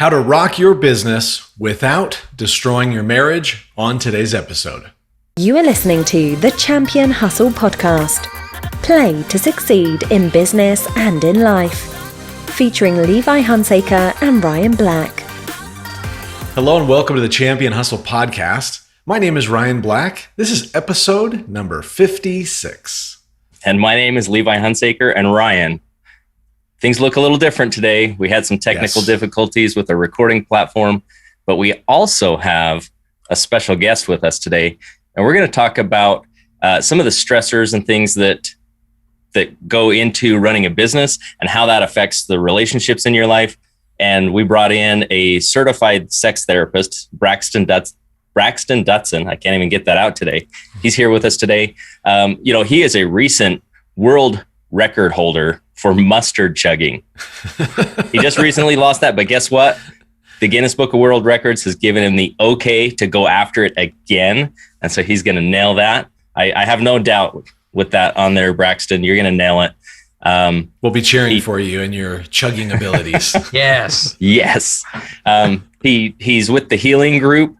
How to rock your business without destroying your marriage on today's episode. You are listening to the Champion Hustle Podcast. Play to succeed in business and in life. Featuring Levi Hunsaker and Ryan Black. Hello and welcome to the Champion Hustle Podcast. My name is Ryan Black. This is episode number 56. And my name is Levi Hunsaker. And Ryan, things look a little different today. We had some technical difficulties with the recording platform, but we also have a special guest with us today. And we're going to talk about some of the stressors and things that go into running a business and how that affects the relationships in your life. And we brought in a certified sex therapist, BRAXTON DUTSON. I can't even get that out today. He's here with us today. He is a recent world record holder for mustard chugging. He just recently lost that, but guess what? The Guinness Book of World Records has given him the okay to go after it again. And so he's going to nail that. I have no doubt with that on there, Braxton. You're going to nail it. We'll be cheering for you and your chugging abilities. Yes. He's with the healing group.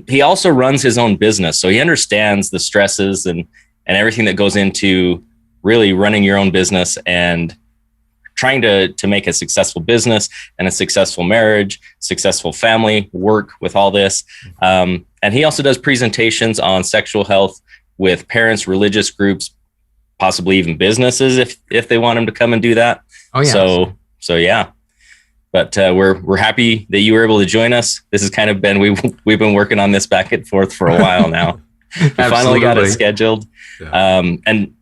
He also runs his own business. So he understands the stresses and everything that goes into really running your own business and trying to make a successful business and a successful marriage, successful family work with all this. And he also does presentations on sexual health with parents, religious groups, possibly even businesses if they want him to come and do that. Oh yeah. So yeah. But we're happy that you were able to join us. This has kind of been we've been working on this back and forth for a while now. We finally got it scheduled. Yeah.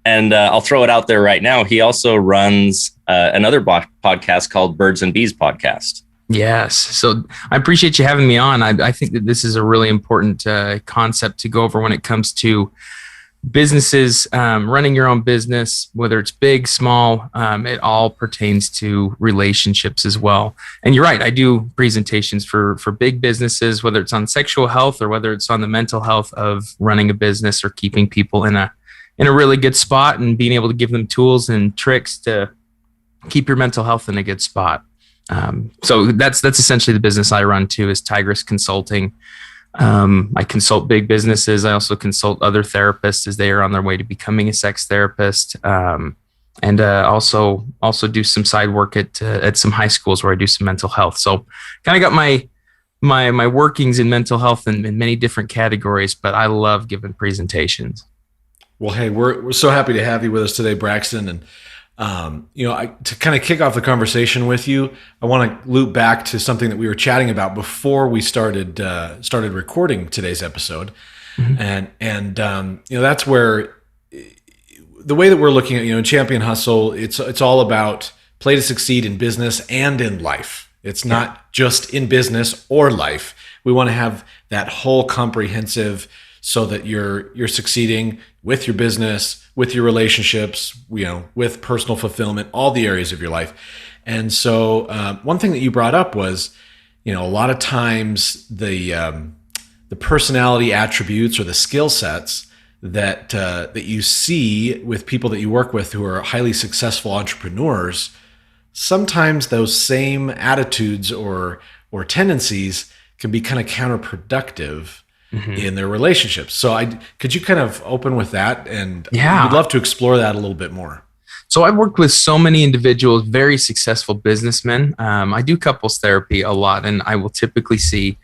And I'll throw it out there right now. He also runs another podcast called Birds and Bees Podcast. Yes. So I appreciate you having me on. I think that this is a really important concept to go over when it comes to businesses, running your own business, whether it's big, small, it all pertains to relationships as well. And you're right. I do presentations for big businesses, whether it's on sexual health or whether it's on the mental health of running a business or keeping people in a really good spot and being able to give them tools and tricks to keep your mental health in a good spot. So that's essentially the business I run too, is Tigress Consulting. I consult big businesses. I also consult other therapists as they are on their way to becoming a sex therapist. And also do some side work at some high schools where I do some mental health. So kind of got my workings in mental health in many different categories, but I love giving presentations. Well, hey, we're so happy to have you with us today, Braxton. And to kind of kick off the conversation with you, I want to loop back to something that we were chatting about before we started recording today's episode. Mm-hmm. And that's where the way that we're looking at, in Champion Hustle, it's all about play to succeed in business and in life. It's not just in business or life. We want to have that whole comprehensive so that you're succeeding with your business, with your relationships, with personal fulfillment, all the areas of your life. And so one thing that you brought up was, a lot of times the personality attributes or the skill sets that you see with people that you work with who are highly successful entrepreneurs, sometimes those same attitudes or tendencies can be kind of counterproductive in their relationships. So could you kind of open with that? And we'd love to explore that a little bit more. So I've worked with so many individuals, very successful businessmen. I do couples therapy a lot, and I will typically see,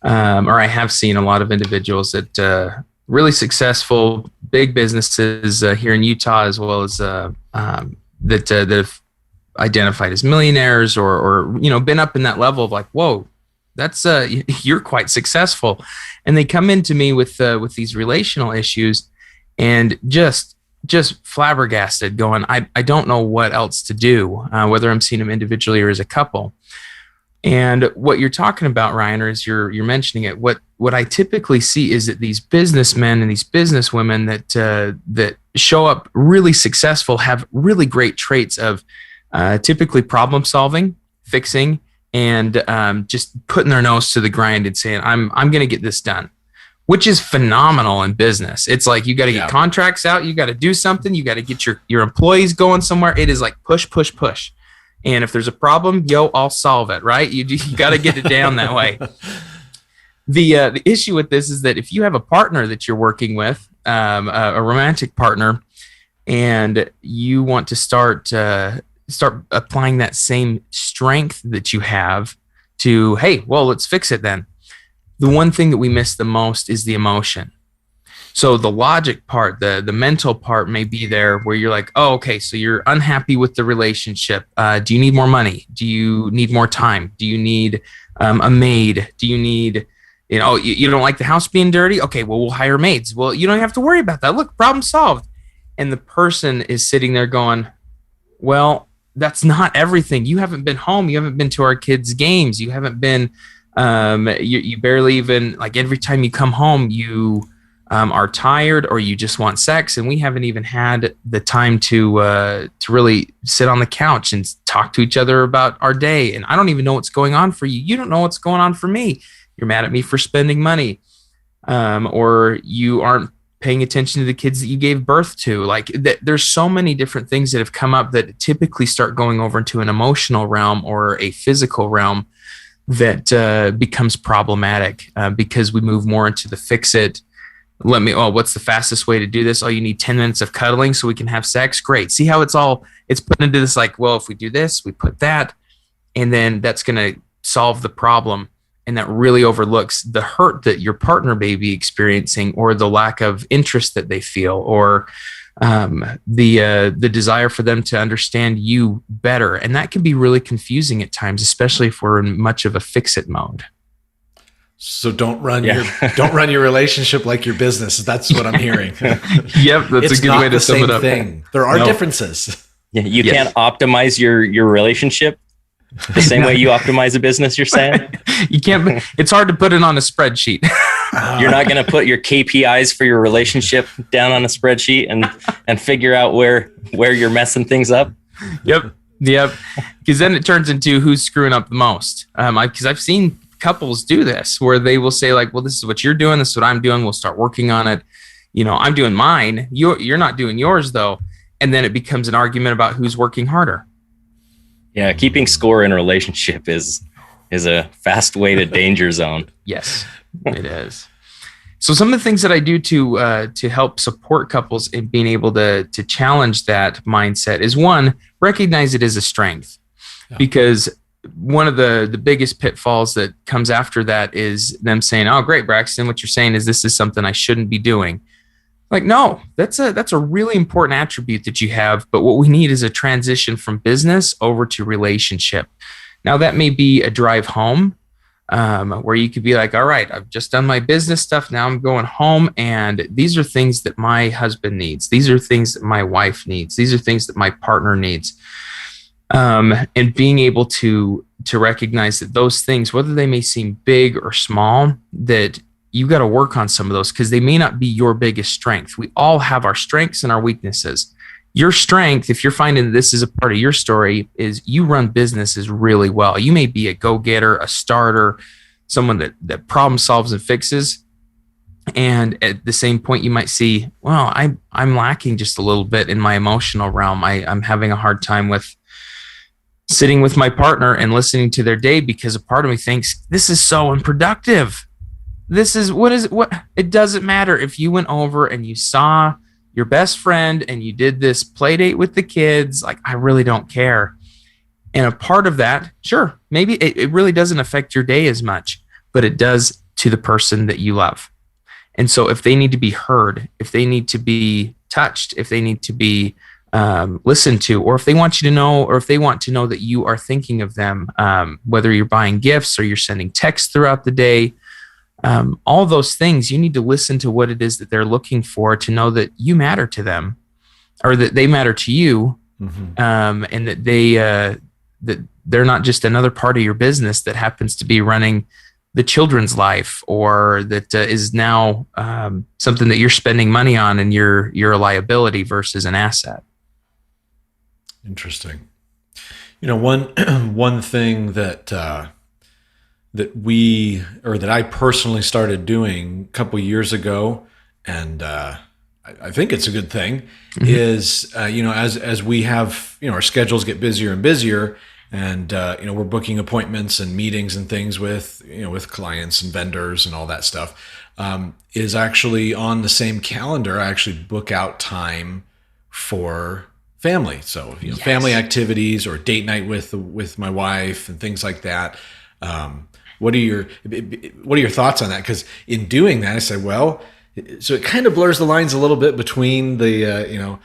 or I have seen a lot of individuals that really successful, big businesses here in Utah, as well as that have identified as millionaires or been up in that level of like, whoa, that's you're quite successful. And they come into me with these relational issues and just flabbergasted, going, I don't know what else to do, whether I'm seeing them individually or as a couple. And what you're talking about, Ryan, or as you're mentioning it, what I typically see is that these businessmen and these businesswomen that show up really successful have really great traits of typically problem solving, fixing, and just putting their nose to the grind and saying, I'm going to get this done, which is phenomenal in business. It's like, you got to get contracts out. You got to do something. You got to get your employees going somewhere. It is like push, push, push. And if there's a problem, I'll solve it, right? You got to get it down that way. The issue with this is that if you have a partner that you're working with, a romantic partner, and you want to start applying that same strength that you have to, hey, well, let's fix it then. The one thing that we miss the most is the emotion. So the logic part, the mental part may be there where you're like, oh, okay, so you're unhappy with the relationship. Do you need more money? Do you need more time? Do you need a maid? Do you need, you don't like the house being dirty? Okay, well, we'll hire maids. Well, you don't have to worry about that. Look, problem solved. And the person is sitting there going, well, that's not everything. You haven't been home. You haven't been to our kids' games. You haven't been, you barely even, like every time you come home, you are tired or you just want sex. And we haven't even had the time to really sit on the couch and talk to each other about our day. And I don't even know what's going on for you. You don't know what's going on for me. You're mad at me for spending money. Or you aren't paying attention to the kids that you gave birth to. Like there's so many different things that have come up that typically start going over into an emotional realm or a physical realm that becomes problematic because we move more into the fix it. What's the fastest way to do this? Oh, you need 10 minutes of cuddling so we can have sex. Great. See how it's put into this, like, well, if we do this, we put that, and then that's going to solve the problem. And that really overlooks the hurt that your partner may be experiencing, or the lack of interest that they feel, or the desire for them to understand you better. And that can be really confusing at times, especially if we're in much of a fix-it mode. So don't run your relationship like your business. That's what I'm hearing. Yep, that's a good way to sum it up. Thing. There are differences. Yeah, you can't optimize your relationship the same way you optimize a business, you're saying? You can't. It's hard to put it on a spreadsheet. You're not going to put your KPIs for your relationship down on a spreadsheet and figure out where you're messing things up. Yep. Because then it turns into who's screwing up the most. Because I've seen couples do this where they will say, like, well, this is what you're doing, this is what I'm doing, we'll start working on it. I'm doing mine, you're not doing yours though. And then it becomes an argument about who's working harder. Yeah, keeping score in a relationship is a fast way to danger zone. Yes, it is. So some of the things that I do to help support couples in being able to challenge that mindset is, one, recognize it as a strength. Yeah. Because one of the biggest pitfalls that comes after that is them saying, oh, great, Braxton, what you're saying is this is something I shouldn't be doing. Like, no, that's a really important attribute that you have. But what we need is a transition from business over to relationship. Now, that may be a drive home where you could be like, all right, I've just done my business stuff. Now I'm going home. And these are things that my husband needs. These are things that my wife needs. These are things that my partner needs. And being able to recognize that those things, whether they may seem big or small, that you got to work on some of those because they may not be your biggest strength. We all have our strengths and our weaknesses. Your strength, if you're finding that this is a part of your story, is you run businesses really well. You may be a go-getter, a starter, someone that problem solves and fixes. And at the same point, you might see, well, I'm lacking just a little bit in my emotional realm. I'm having a hard time with sitting with my partner and listening to their day because a part of me thinks this is so unproductive. It doesn't matter if you went over and you saw your best friend and you did this play date with the kids. Like, I really don't care. And a part of that, sure, maybe it really doesn't affect your day as much, but it does to the person that you love. And so if they need to be heard, if they need to be touched, if they need to be listened to, or if they want you to know, or if they want to know that you are thinking of them, whether you're buying gifts or you're sending texts throughout the day, all those things, you need to listen to what it is that they're looking for to know that you matter to them, or that they matter to you, and that that they're not just another part of your business that happens to be running the children's life, or that is now something that you're spending money on and you're a liability versus an asset. Interesting. One thing that I personally started doing a couple years ago, and I think it's a good thing, is, as we have, our schedules get busier and busier, and, we're booking appointments and meetings and things with, with clients and vendors and all that stuff, is actually on the same calendar. I actually book out time for family. So, family activities or date night with my wife and things like that. What are your thoughts on that? Because in doing that, I say, well, so it kind of blurs the lines a little bit between the,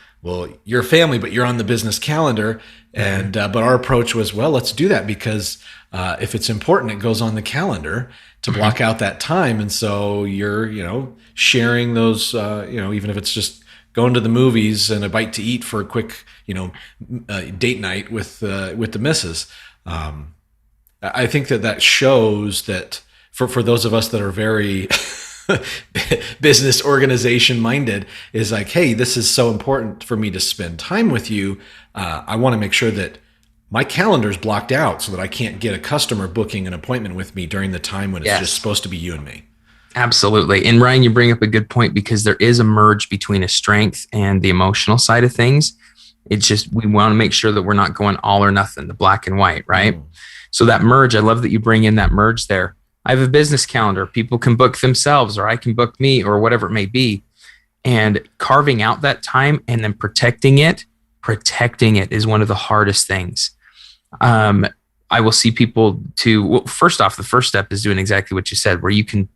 you're family, but you're on the business calendar. And, but our approach was, well, let's do that because if it's important, it goes on the calendar to block out that time. And so you're, sharing those, even if it's just going to the movies and a bite to eat for a quick, date night with the missus. I think that shows that for those of us that are very business organization minded, is like, hey, this is so important for me to spend time with you. I want to make sure that my calendar is blocked out so that I can't get a customer booking an appointment with me during the time when it's just supposed to be you and me. Absolutely. And Ryan, you bring up a good point, because there is a merge between a strength and the emotional side of things. It's just, we want to make sure that we're not going all or nothing, the black and white, right? So that merge, I love that you bring in that merge there. I have a business calendar. People can book themselves, or I can book me, or whatever it may be. And carving out that time and then protecting it is one of the hardest things. I will see people first off, the first step is doing exactly what you said, where you can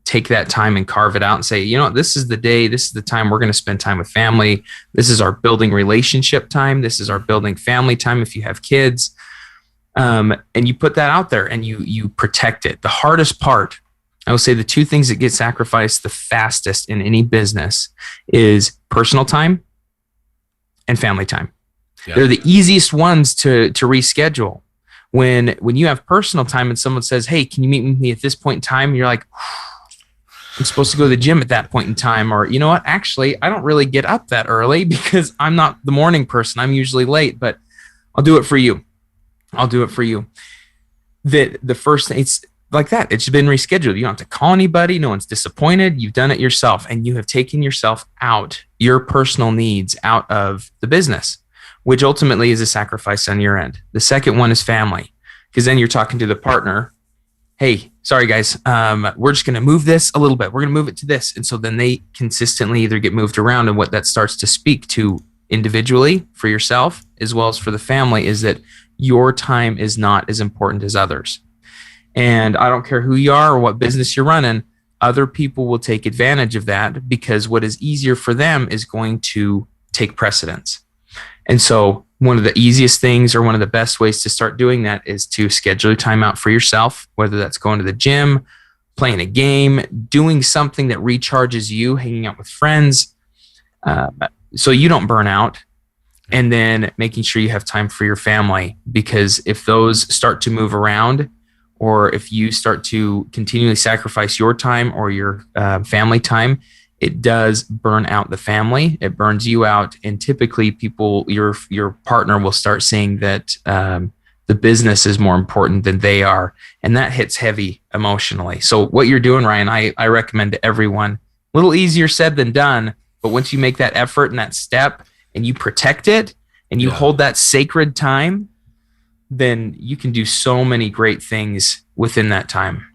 take that time and carve it out and say, this is the day, this is the time we're going to spend time with family. This is our building relationship time. This is our building family time if you have kids. And you put that out there and you protect it. The hardest part, I will say the two things that get sacrificed the fastest in any business is personal time and family time. Yeah. They're the easiest ones to reschedule. When you have personal time and someone says, hey, can you meet with me at this point in time? You're like, I'm supposed to go to the gym at that point in time. Or, you know what? Actually, I don't really get up that early because I'm not the morning person. I'm usually late, but I'll do it for you. The first thing, it's like that. It's been rescheduled. You don't have to call anybody. No one's disappointed. You've done it yourself, and you have taken yourself out, your personal needs out of the business, which ultimately is a sacrifice on your end. The second one is family, because then you're talking to the partner. Hey, sorry guys, we're just going to move this a little bit. We're going to move it to this. And so then they consistently either get moved around, and what that starts to speak to individually for yourself as well as for the family is that your time is not as important as others. And I don't care who you are or what business you're running, other people will take advantage of that, because what is easier for them is going to take precedence. And so one of the easiest things, or one of the best ways to start doing that, is to schedule a time out for yourself, whether that's going to the gym, playing a game, doing something that recharges you, hanging out with friends, so you don't burn out. And then making sure you have time for your family, because if those start to move around, or if you start to continually sacrifice your time or your family time, it does burn out the family. It burns you out. And typically people, your partner will start seeing that the business is more important than they are. And that hits heavy emotionally. So what you're doing, Ryan, I recommend to everyone. A little easier said than done, but once you make that effort and that step, and you protect it, and you hold that sacred time, then you can do so many great things within that time.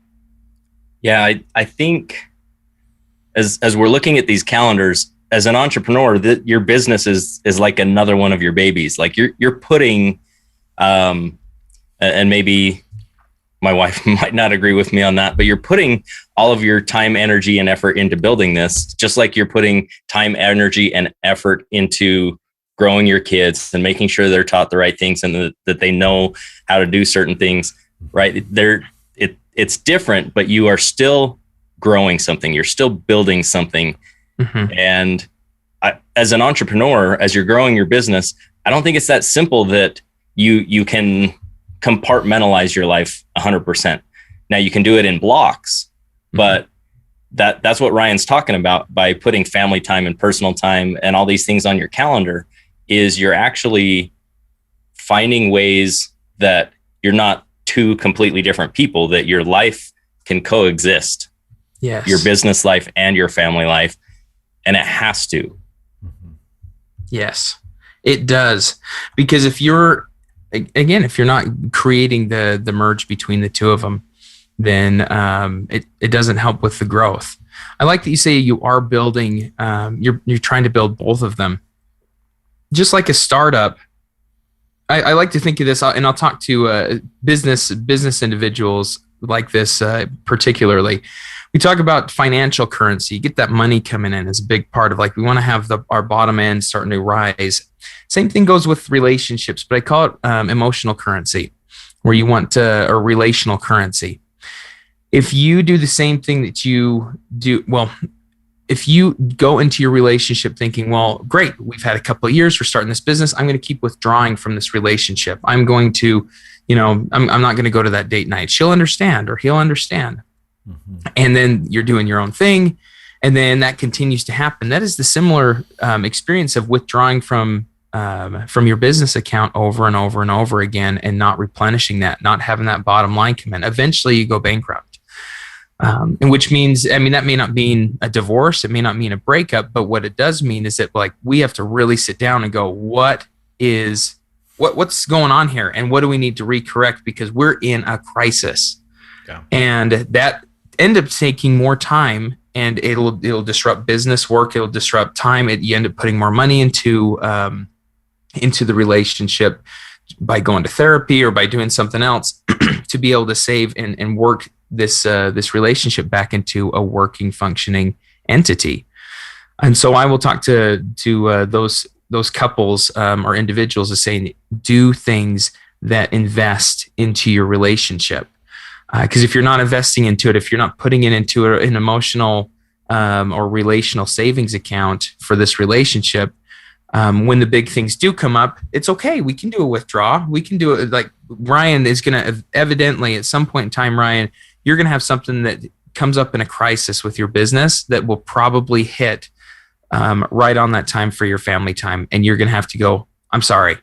Yeah, I think as we're looking at these calendars, as an entrepreneur, your business is like another one of your babies. Like you're putting, and maybe my wife might not agree with me on that, but you're putting all of your time, energy, and effort into building this, just like you're putting time, energy, and effort into growing your kids and making sure they're taught the right things and that they know how to do certain things, right? It's different, but you are still growing something. You're still building something. Mm-hmm. And as an entrepreneur, as you're growing your business, I don't think it's that simple that you can compartmentalize your life 100%. Now you can do it in blocks, but that's what Ryan's talking about by putting family time and personal time and all these things on your calendar, is you're actually finding ways that you're not two completely different people, that your life can coexist. Yes. Your business life and your family life. and it has to. Yes, it does. Because if you're not creating the merge between the two of them, then it doesn't help with the growth. I like that you say you are building, you're trying to build both of them. Just like a startup, I like to think of this, and I'll talk to business individuals like this particularly. We talk about financial currency. Get that money coming in is a big part of, like, we want to have our bottom end starting to rise. Same thing goes with relationships, but I call it emotional currency, where you want or relational currency. If you do the same thing that you do, well, if you go into your relationship thinking, well, great, we've had a couple of years, we're starting this business, I'm going to keep withdrawing from this relationship. I'm going to, I'm not going to go to that date night. She'll understand, or he'll understand. And then you're doing your own thing, and then that continues to happen. That is the similar experience of withdrawing from your business account over and over and over again, and not replenishing that, not having that bottom line come in. Eventually you go bankrupt. And which means, that may not mean a divorce, it may not mean a breakup, but what it does mean is that, like, we have to really sit down and go, what's going on here, and what do we need to recorrect, because we're in a crisis. Yeah. And that end up taking more time, and it'll disrupt business work, it'll disrupt time. You end up putting more money into the relationship by going to therapy or by doing something else to be able to save and work this relationship back into a working, functioning entity. And so I will talk to those couples or individuals as saying, do things that invest into your relationship. Because if you're not investing into it, if you're not putting it into an emotional or relational savings account for this relationship, when the big things do come up, it's okay. We can do a withdrawal. We can do it. Like, Ryan is going to evidently at some point in time, Ryan, you're going to have something that comes up in a crisis with your business that will probably hit right on that time for your family time. And you're going to have to go, I'm sorry.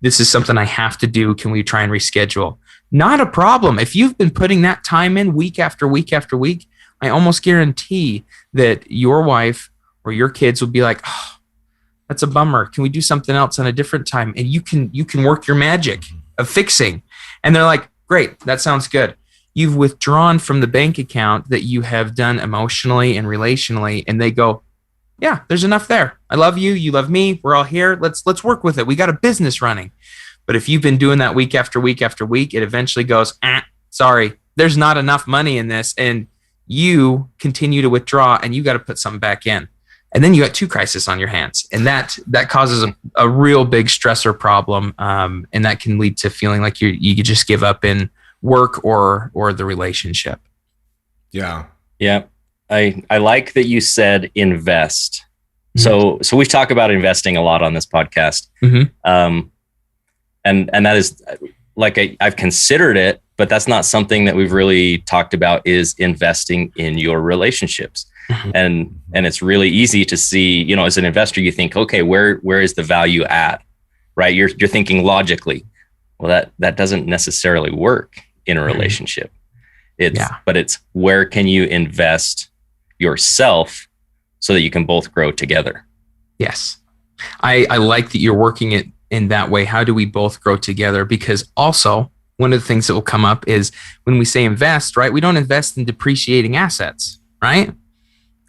This is something I have to do. Can we try and reschedule? Not a problem. If you've been putting that time in week after week after week, I almost guarantee that your wife or your kids will be like, oh, that's a bummer. Can we do something else on a different time? And you can work your magic of fixing. And they're like, great, that sounds good. You've withdrawn from the bank account that you have done emotionally and relationally, and they go, yeah, there's enough there. I love you. You love me. We're all here. Let's work with it. We got a business running. But if you've been doing that week after week after week, it eventually goes, sorry, there's not enough money in this. And you continue to withdraw, and you got to put something back in. And then you got two crises on your hands. And that causes a real big stressor problem. And that can lead to feeling like you could just give up in work or the relationship. Yeah. Yeah. I like that you said invest. Mm-hmm. So we've talked about investing a lot on this podcast. Mm-hmm. And that is, like, I've considered it, but that's not something that we've really talked about, is investing in your relationships. Mm-hmm. And it's really easy to see, as an investor, you think, okay, where is the value at, right? You're thinking logically. Well, that doesn't necessarily work in a relationship. But it's where can you invest yourself so that you can both grow together? Yes. I like that you're working it in that way. How do we both grow together? Because also, one of the things that will come up is when we say invest, right? We don't invest in depreciating assets, right?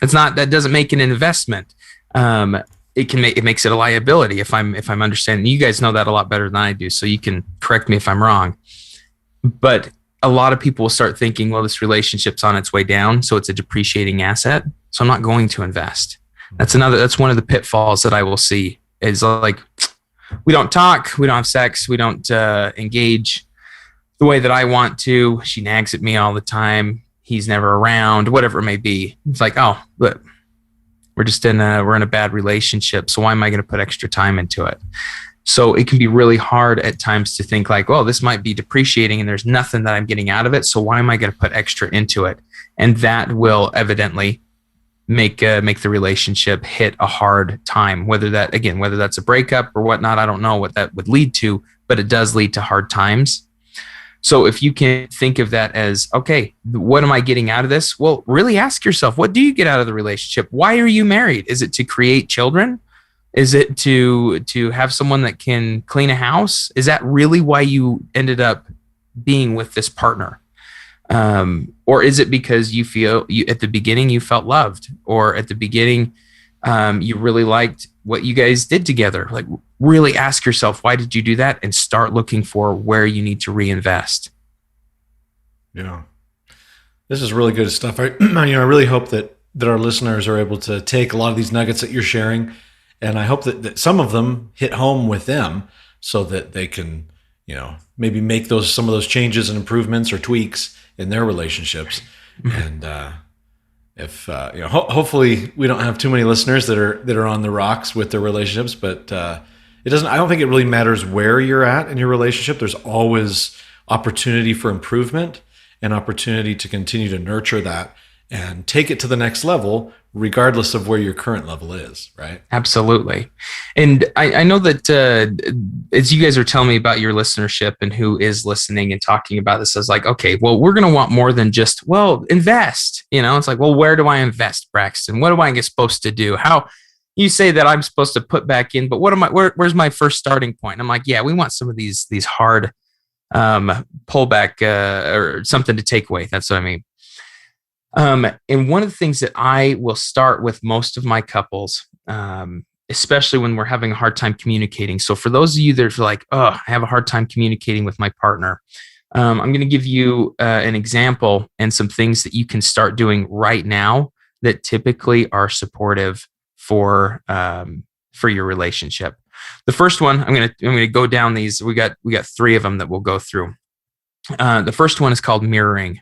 That doesn't make an investment. It makes it a liability if I'm understanding. You guys know that a lot better than I do, so you can correct me if I'm wrong. But a lot of people will start thinking, well, this relationship's on its way down, so it's a depreciating asset, so I'm not going to invest. That's one of the pitfalls that I will see, is like, we don't talk, we don't have sex, we don't engage the way that I want to. She nags at me all the time. He's never around, whatever it may be. It's like, oh, but we're in a bad relationship, so why am I going to put extra time into it? So it can be really hard at times to think like, well, this might be depreciating and there's nothing that I'm getting out of it, so why am I going to put extra into it? And that will evidently make the relationship hit a hard time. Whether that's a breakup or whatnot, I don't know what that would lead to, but it does lead to hard times. So if you can think of that as, okay, what am I getting out of this? Well, really ask yourself, what do you get out of the relationship? Why are you married? Is it to create children? Is it to have someone that can clean a house? Is that really why you ended up being with this partner? Or is it because you feel at the beginning you felt loved, or at the beginning you really liked what you guys did together? Like, really ask yourself, why did you do that? And start looking for where you need to reinvest. Yeah, this is really good stuff. I really hope that our listeners are able to take a lot of these nuggets that you're sharing, and I hope that some of them hit home with them, so that they can, maybe make some of those changes and improvements or tweaks in their relationships. And if hopefully we don't have too many listeners that are on the rocks with their relationships, but it doesn't. I don't think it really matters where you're at in your relationship. There's always opportunity for improvement and opportunity to continue to nurture that and take it to the next level, regardless of where your current level is, right? Absolutely. And I know that as you guys are telling me about your listenership and who is listening and talking about this, I was like, okay, well, we're going to want more than just, invest. It's like, well, where do I invest, Braxton? What am I supposed to do? How you say that I'm supposed to put back in, but where's my first starting point? And I'm like, yeah, we want some of these hard pullback or something to take away. That's what I mean. And one of the things that I will start with most of my couples, especially when we're having a hard time communicating. So for those of you that are like, oh, I have a hard time communicating with my partner, I'm going to give you an example and some things that you can start doing right now that typically are supportive for your relationship. The first one, I'm going to go down these. We got 3 of them that we'll go through. The first one is called mirroring.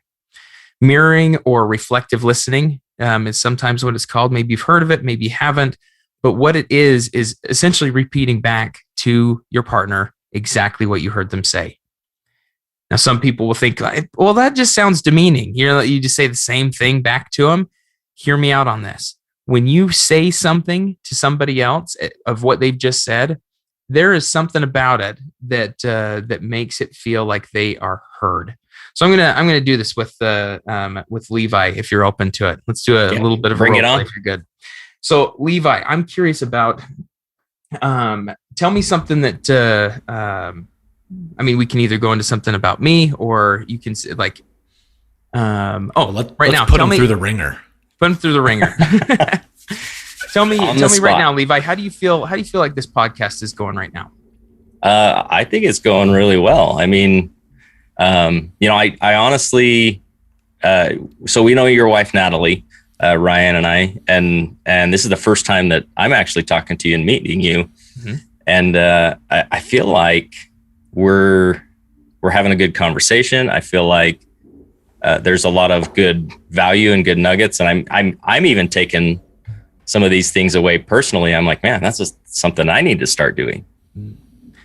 Mirroring or reflective listening is sometimes what it's called. Maybe you've heard of it, maybe you haven't. But what it is essentially repeating back to your partner exactly what you heard them say. Now, some people will think, well, that just sounds demeaning. You just say the same thing back to them. Hear me out on this. When you say something to somebody else of what they've just said, there is something about it that makes it feel like they are heard. So I'm gonna do this with Levi, if you're open to it. Let's do a little bit of a role play if you're good. So Levi, I'm curious about. Tell me something that we can either go into something about me, or you can like. Let's put him through the ringer. Put him through the ringer. Tell me right now, Levi. How do you feel like this podcast is going right now? I think it's going really well. I mean, I honestly, so we know your wife, Natalie, Ryan and I, and this is the first time that I'm actually talking to you and meeting you. Mm-hmm. And, I feel like we're having a good conversation. I feel like, there's a lot of good value and good nuggets. And I'm even taking some of these things away personally. I'm like, man, that's just something I need to start doing.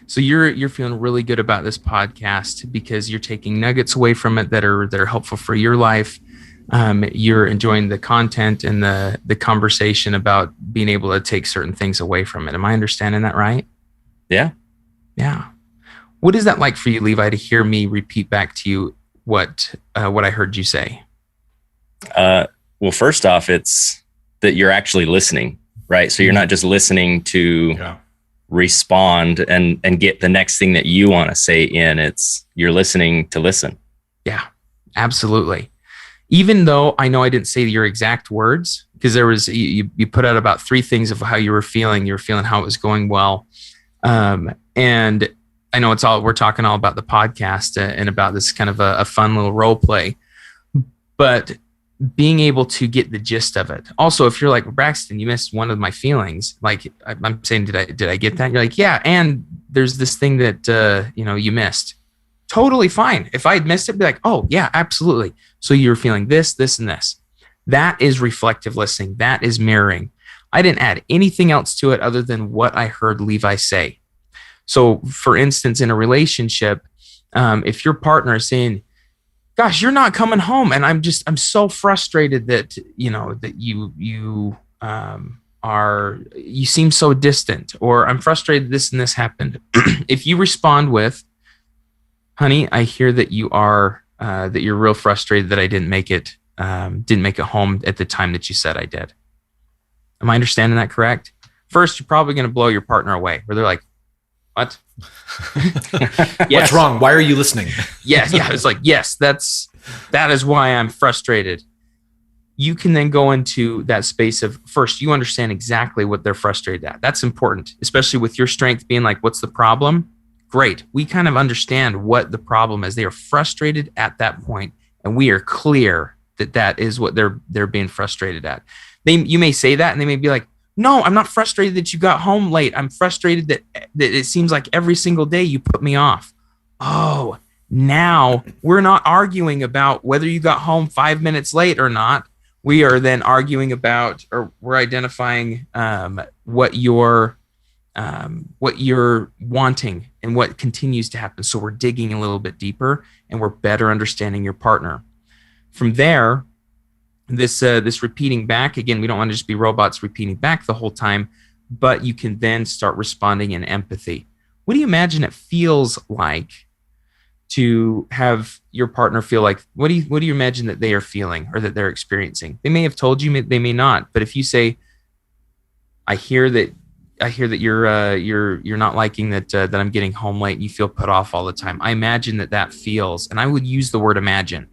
So you're feeling really good about this podcast because you're taking nuggets away from it that are helpful for your life. You're enjoying the content and the conversation about being able to take certain things away from it. Am I understanding that right? Yeah. Yeah. What is that like for you, Levi, to hear me repeat back to you what I heard you say? Well, first off, it's that you're actually listening, right? So you're not just listening to respond and get the next thing that you want to say in. It's you're listening to listen. Yeah, absolutely. Even though I know I didn't say your exact words, because there was you put out about 3 things of how you were feeling. You were feeling how it was going well, and I know we're talking all about the podcast and about this kind of a fun little role play, but being able to get the gist of it. Also, if you're like, Braxton, you missed one of my feelings. Like I'm saying, did I get that? You're like, yeah. And there's this thing that, you missed. Totally fine. If I had missed it, be like, oh yeah, absolutely. So you're feeling this, this, and this. That is reflective listening. That is mirroring. I didn't add anything else to it other than what I heard Levi say. So for instance, in a relationship, if your partner is saying, gosh, you're not coming home. And I'm so frustrated that, that you seem so distant, or I'm frustrated this and this happened. If you respond with, honey, I hear that that you're real frustrated that I didn't make it home at the time that you said I did. Am I understanding that correct? First, you're probably going to blow your partner away, where they're like, what? Yes. What's wrong? Why are you listening? Yes. Yeah. It's like, yes, that is why I'm frustrated. You can then go into that space of, first, you understand exactly what they're frustrated at. That's important, especially with your strength being like, what's the problem? Great. We kind of understand what the problem is. They are frustrated at that point, and we are clear that is what they're being frustrated at. You may say that, and they may be like, no, I'm not frustrated that you got home late. I'm frustrated that it seems like every single day you put me off. Oh, now we're not arguing about whether you got home 5 minutes late or not. We are then arguing about, or we're identifying what you're wanting and what continues to happen. So we're digging a little bit deeper, and we're better understanding your partner. From there, this repeating back, again, we don't want to just be robots repeating back the whole time, but you can then start responding in empathy. What do you imagine it feels like to have your partner feel like, what do you imagine that they are feeling or that they're experiencing? They may have told you, they may not, but if you say, I hear that you're not liking that I'm getting home late and you feel put off all the time. I imagine that feels, and I would use the word imagine.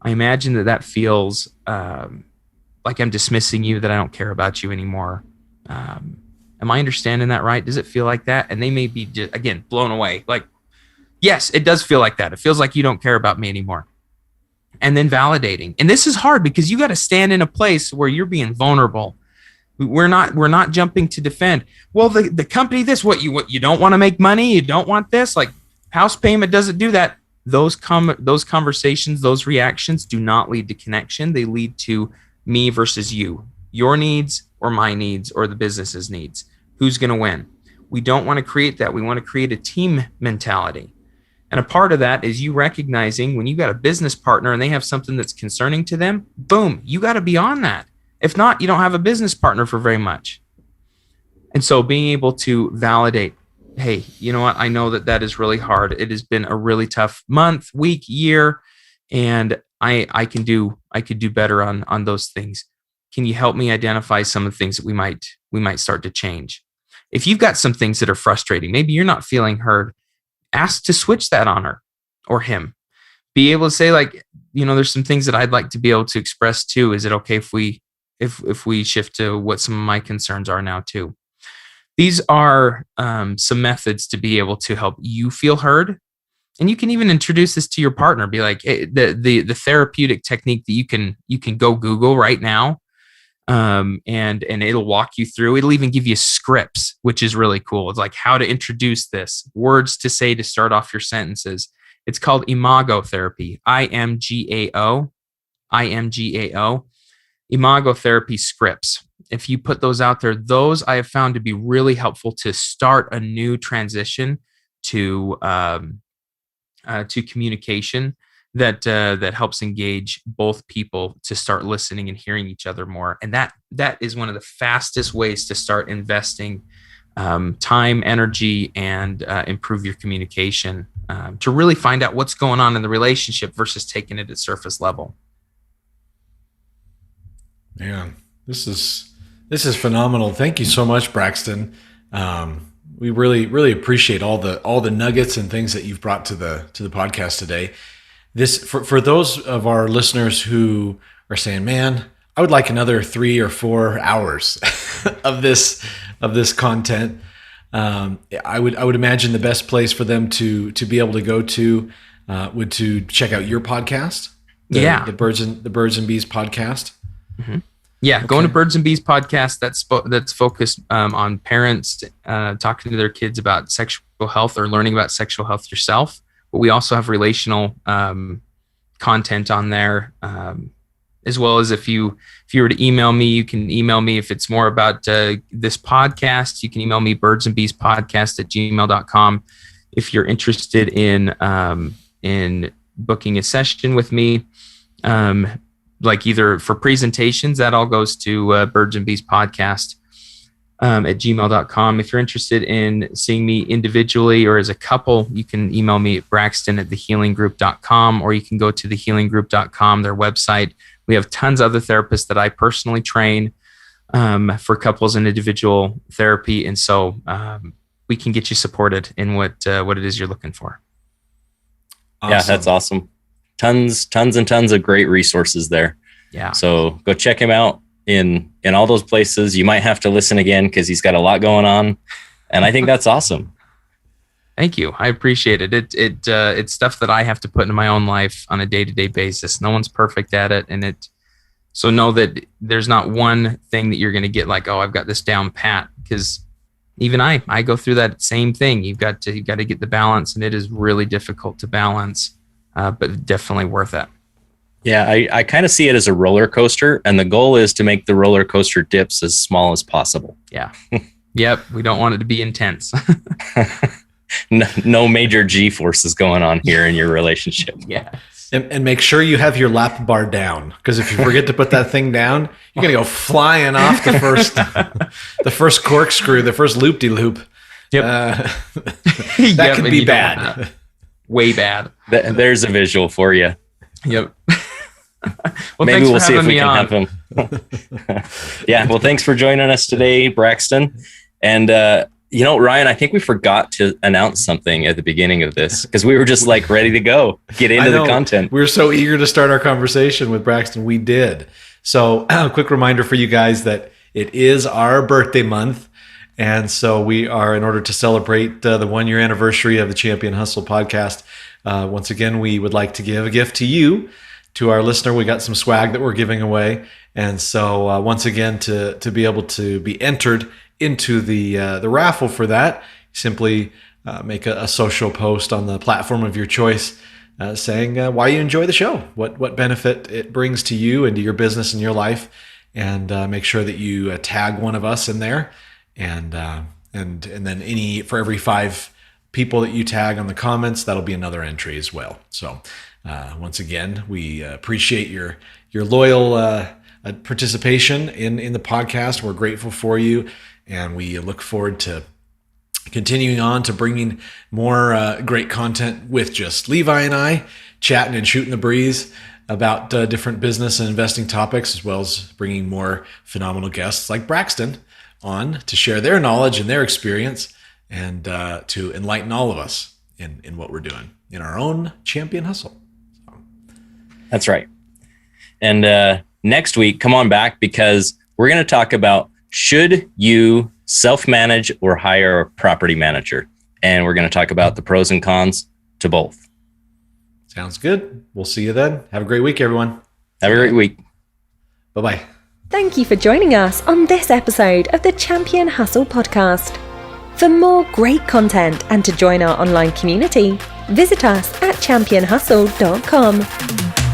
I imagine that feels like I'm dismissing you, that I don't care about you anymore. Am I understanding that right? Does it feel like that? And they may be, just, again, blown away. Like, yes, it does feel like that. It feels like you don't care about me anymore. And then validating. And this is hard because you got to stand in a place where you're being vulnerable. We're not jumping to defend. Well, the company, what you don't want to make money, you don't want this, like house payment doesn't do that. Those conversations, those reactions do not lead to connection. They lead to me versus you, your needs or my needs or the business's needs. Who's going to win? We don't want to create that. We want to create a team mentality. And a part of that is you recognizing when you got a business partner and they have something that's concerning to them, boom, you got to be on that. If not, you don't have a business partner for very much. And so being able to validate, hey, you know what? I know that is really hard. It has been a really tough month, week, year, and I could do better on those things. Can you help me identify some of the things that we might start to change? If you've got some things that are frustrating, maybe you're not feeling heard, ask to switch that on her or him. Be able to say, like, there's some things that I'd like to be able to express too. Is it okay if we shift to what some of my concerns are now too? These are some methods to be able to help you feel heard. And you can even introduce this to your partner. Be like, hey, the therapeutic technique that you can go Google right now. And it'll walk you through. It'll even give you scripts, which is really cool. It's like how to introduce this, words to say to start off your sentences. It's called IMGAO therapy, IMGAO, IMGAO, therapy scripts. If you put those out there, those I have found to be really helpful to start a new transition to communication that helps engage both people to start listening and hearing each other more. And that is one of the fastest ways to start investing time, energy, and improve your communication to really find out what's going on in the relationship versus taking it at surface level. Man, this is phenomenal. Thank you so much, Braxton. We really appreciate all the nuggets and things that you've brought to the podcast today. This for those of our listeners who are saying, "Man, I would like another 3 or 4 hours of this content." I would imagine the best place for them to be able to go to would to check out your podcast, the Birds and Bees podcast. Mm-hmm. Yeah, okay. Going to Birds and Bees podcast. That's focused on parents talking to their kids about sexual health or learning about sexual health yourself. But we also have relational content on there, as well as if you were to email me, you can email me if it's more about this podcast. You can email me birdsandbeespodcast@gmail.com if you're interested in booking a session with me. Like either for presentations, that all goes to Birds and Bees podcast. at gmail.com. If you're interested in seeing me individually or as a couple, you can email me at braxton@thehealinggroup.com, or you can go to thehealinggroup.com, their website. We have tons of other therapists that I personally train for couples and individual therapy. And so we can get you supported in what it is you're looking for. Awesome. Yeah, that's awesome. Tons and tons of great resources there. Yeah. So go check him out in all those places. You might have to listen again because he's got a lot going on. And I think that's awesome. Thank you. I appreciate it. It's stuff that I have to put into my own life on a day-to-day basis. No one's perfect at it. So know that there's not one thing that you're going to get like, oh, I've got this down pat, because even I go through that same thing. You've got to get the balance, and it is really difficult to balance, but definitely worth it. Yeah, I kind of see it as a roller coaster, and the goal is to make the roller coaster dips as small as possible. Yeah. Yep. We don't want it to be intense. No major G forces going on here in your relationship. Yeah. And make sure you have your lap bar down, because if you forget to put that thing down, you're gonna go flying off the first corkscrew, the first loop-de-loop. Yep. That could be bad. Way bad. There's a visual for you. Yep. Well, maybe we'll see if we can have him. Yeah. Well, thanks for joining us today, Braxton. And Ryan, I think we forgot to announce something at the beginning of this, because we were just like ready to go get into the content. We were so eager to start our conversation with Braxton. We did. So a quick reminder for you guys that it is our birthday month. And so we are, in order to celebrate the 1-year anniversary of the Champion Hustle podcast, once again, we would like to give a gift to you, to our listener. We got some swag that we're giving away. And so once again, to be able to be entered into the raffle for that, simply make a social post on the platform of your choice, saying why you enjoy the show, what benefit it brings to you and to your business and your life, and make sure that you tag one of us in there, and then for every 5 people that you tag on the comments, that'll be another entry as well. So once again, we appreciate your loyal participation in the podcast. We're grateful for you. And we look forward to continuing on to bringing more great content with just Levi and I chatting and shooting the breeze about different business and investing topics, as well as bringing more phenomenal guests like Braxton on to share their knowledge and their experience, and to enlighten all of us in what we're doing in our own champion hustle. So. That's right. And next week, come on back, because we're going to talk about, should you self-manage or hire a property manager? And we're going to talk about the pros and cons to both. Sounds good. We'll see you then. Have a great week, everyone. Have a great week. Bye-bye. Thank you for joining us on this episode of the Champion Hustle podcast. For more great content and to join our online community, visit us at championhustle.com.